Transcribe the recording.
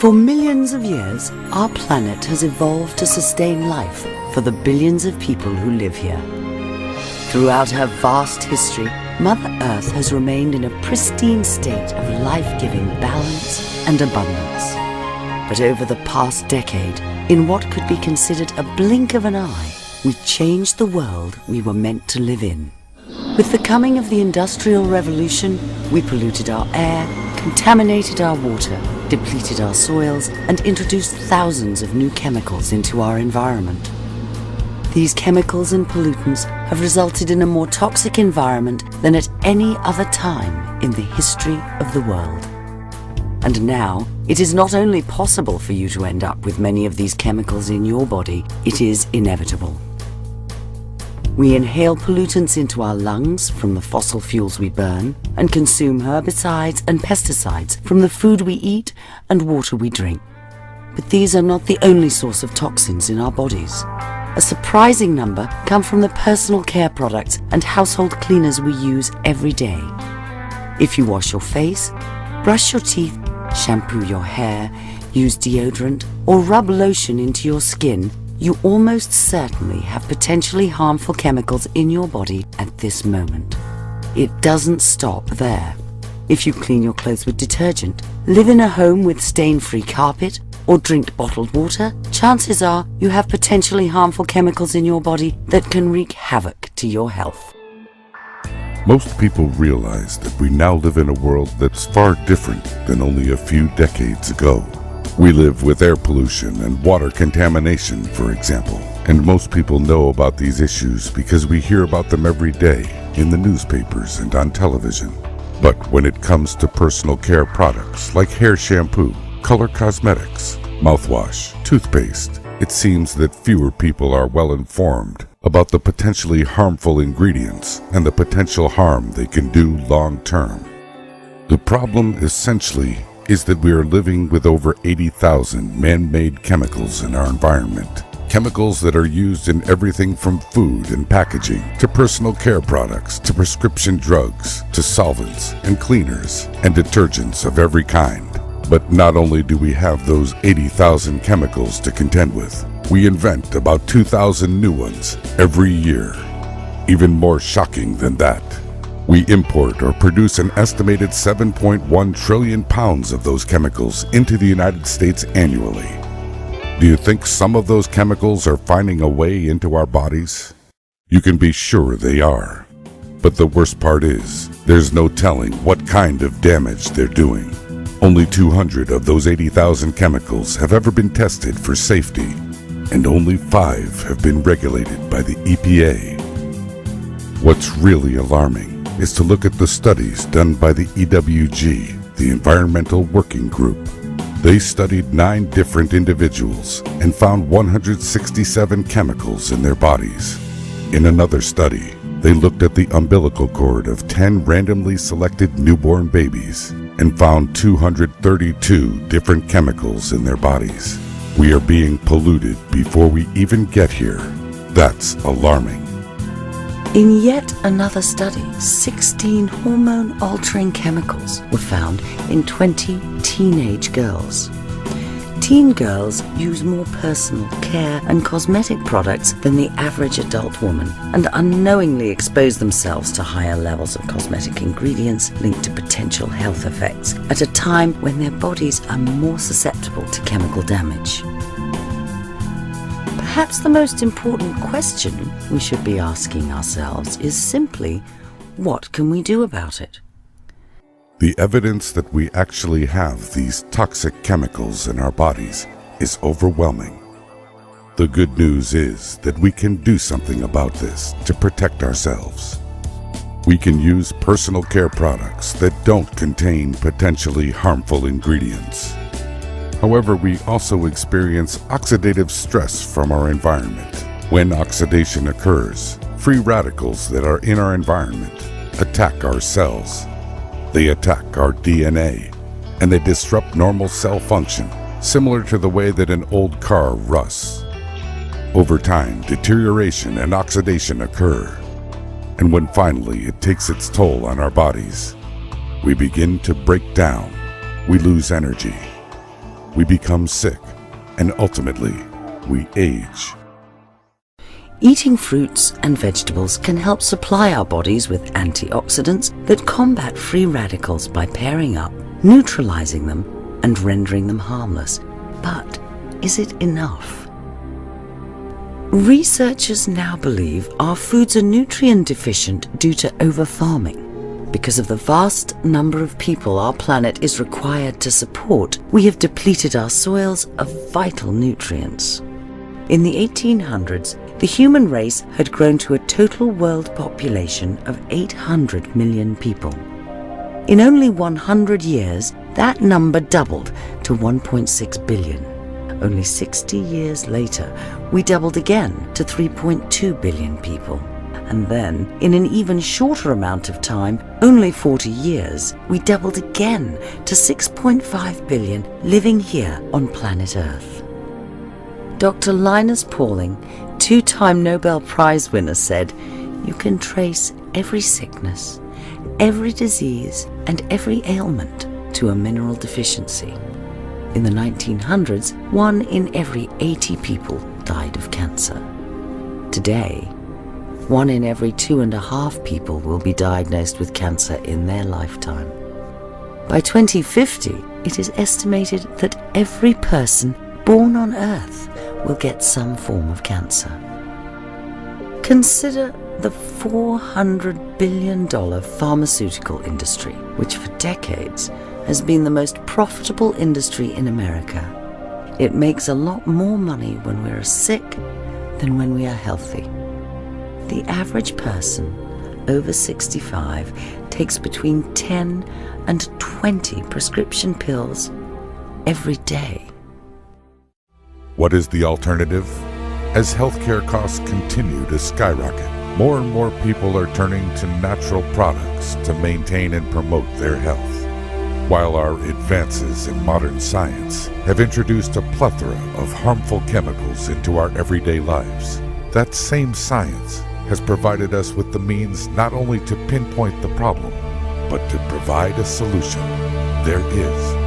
For millions of years, our planet has evolved to sustain life for the billions of people who live here. Throughout her vast history, Mother Earth has remained in a pristine state of life-giving balance and abundance. But over the past decade, in what could be considered a blink of an eye, we changed the world we were meant to live in. With the coming of the Industrial Revolution, we polluted our air, contaminated our water, depleted our soils, and introduced thousands of new chemicals into our environment. These chemicals and pollutants have resulted in a more toxic environment than at any other time in the history of the world. And now, it is not only possible for you to end up with many of these chemicals in your body, it is inevitable. We inhale pollutants into our lungs from the fossil fuels we burn and consume herbicides and pesticides from the food we eat and water we drink. But these are not the only source of toxins in our bodies. A surprising number come from the personal care products and household cleaners we use every day. If you wash your face, brush your teeth, shampoo your hair, use deodorant, or rub lotion into your skin, you almost certainly have potentially harmful chemicals in your body at this moment. It doesn't stop there. If you clean your clothes with detergent, live in a home with stain-free carpet, or drink bottled water, chances are you have potentially harmful chemicals in your body that can wreak havoc to your health. Most people realize that we now live in a world that's far different than only a few decades ago. We live with air pollution and water contamination, for example, and most people know about these issues because we hear about them every day in the newspapers and on television. But when it comes to personal care products like hair shampoo, color cosmetics, mouthwash, toothpaste, it seems that fewer people are well informed about the potentially harmful ingredients and the potential harm they can do long term. The problem essentially is that we are living with over 80,000 man-made chemicals in our environment. Chemicals that are used in everything from food and packaging to personal care products to prescription drugs to solvents and cleaners and detergents of every kind. But not only do we have those 80,000 chemicals to contend with, we invent about 2,000 new ones every year. Even more shocking than that, we import or produce an estimated 7.1 trillion pounds of those chemicals into the United States annually. Do you think some of those chemicals are finding a way into our bodies? You can be sure they are. But the worst part is, there's no telling what kind of damage they're doing. Only 200 of those 80,000 chemicals have ever been tested for safety, and only 5 have been regulated by the EPA. What's really alarming is to look at the studies done by the EWG, the Environmental Working Group. They studied 9 different individuals and found 167 chemicals in their bodies. In another study, they looked at the umbilical cord of 10 randomly selected newborn babies and found 232 different chemicals in their bodies. We are being polluted before we even get here. That's alarming. In yet another study, 16 hormone-altering chemicals were found in 20 teenage girls. Teen girls use more personal care and cosmetic products than the average adult woman and unknowingly expose themselves to higher levels of cosmetic ingredients linked to potential health effects at a time when their bodies are more susceptible to chemical damage. Perhaps the most important question we should be asking ourselves is simply, what can we do about it? The evidence that we actually have these toxic chemicals in our bodies is overwhelming. The good news is that we can do something about this to protect ourselves. We can use personal care products that don't contain potentially harmful ingredients. However, we also experience oxidative stress from our environment. When oxidation occurs, free radicals that are in our environment attack our cells. They attack our DNA, and they disrupt normal cell function, similar to the way that an old car rusts. Over time, deterioration and oxidation occur, and when finally it takes its toll on our bodies, we begin to break down. We lose energy. we become sick, and ultimately, we age. Eating fruits and vegetables can help supply our bodies with antioxidants that combat free radicals by pairing up, neutralizing them, and rendering them harmless. But is it enough? Researchers now believe our foods are nutrient deficient due to over-farming. Because of the vast number of people our planet is required to support, we have depleted our soils of vital nutrients. In the 1800s, the human race had grown to a total world population of 800 million people. In only 100 years, that number doubled to 1.6 billion. Only 60 years later, we doubled again to 3.2 billion people. And then, in an even shorter amount of time, only 40 years, we doubled again to 6.5 billion living here on planet Earth. Dr. Linus Pauling, two-time Nobel Prize winner, said, "You can trace every sickness, every disease, and every ailment to a mineral deficiency." In the 1900s, 1 in every 80 people died of cancer. Today, 1 in every 2.5 people will be diagnosed with cancer in their lifetime. By 2050, it is estimated that every person born on Earth will get some form of cancer. Consider the $400 billion pharmaceutical industry, which for decades has been the most profitable industry in America. It makes a lot more money when we're sick than when we are healthy. The average person over 65 takes between 10 and 20 prescription pills every day. What is the alternative? As healthcare costs continue to skyrocket, more and more people are turning to natural products to maintain and promote their health. While our advances in modern science have introduced a plethora of harmful chemicals into our everyday lives, that same science has provided us with the means not only to pinpoint the problem, but to provide a solution. There is